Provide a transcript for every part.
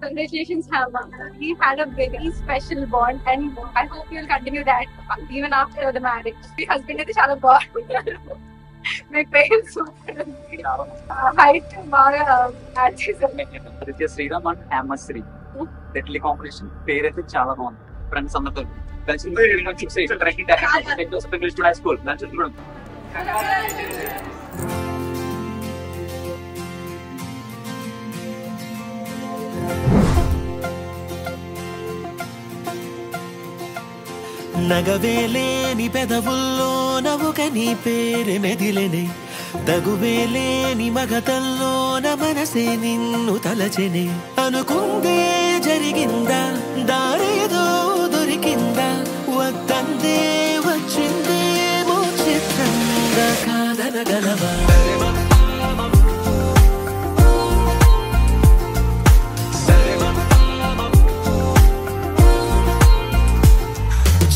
Congratulations, Hama. We had a very special bond, and I hope you'll continue that even after the marriage. My husband is a bond. My parents super. Height, Aditya Sriram and Amma Sri. Deadly competition. Parents చాలా బాగుంది. Friends అందరితో కలిసి high school lunch చూడండి. నగవేలేని పెదవుల్లో నవ్వుక నీ పేరు మెదిలెనే తగువేలేని మగతల్లోన మనసే నిన్ను తలచెనే అనుకుందే జరిగిందా దారేదో దొరికిందా వద్దందే వచ్చిందేమో చిత్రంగా కాదనగలవా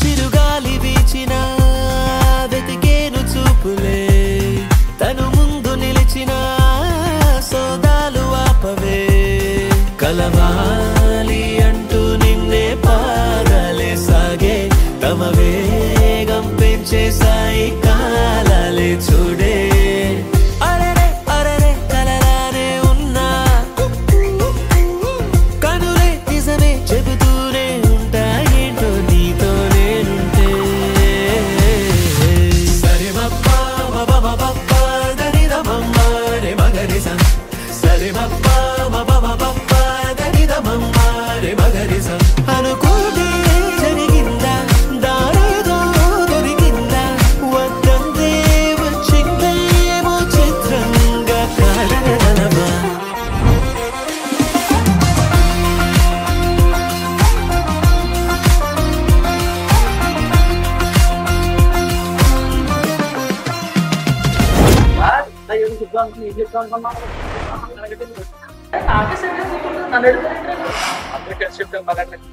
చిరుగాలి వీచిన వెతికేను చూపులే తను ముందు నిలిచిన సోదాలు ఆపవే కలవాలి అంటూ నిన్నే పాదాలే సాగే తమ వేగం పెంచేసాయి కాలాలే చూడే అరరే అరరే కలలానే ఉన్నా కనులే నిజమే చెబుతూనే ఉంటాయేంటో నీతో నేనుంటే సరే మప్పా మబబబప్పా దరిదమమ్మా రే మగరిసా సరే మప్పా మబబబప్పా దరిదమమ్మా రే మగరిసా అనుకోదే జరిగిందా దారేదో దొరికిందా వద్దందే వచ్చిందేమో చిత్రంగా కాదనగలవా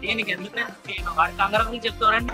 దీనికి ఎందుకు నేను వాడి కంగారు గురించి చెప్తానండి.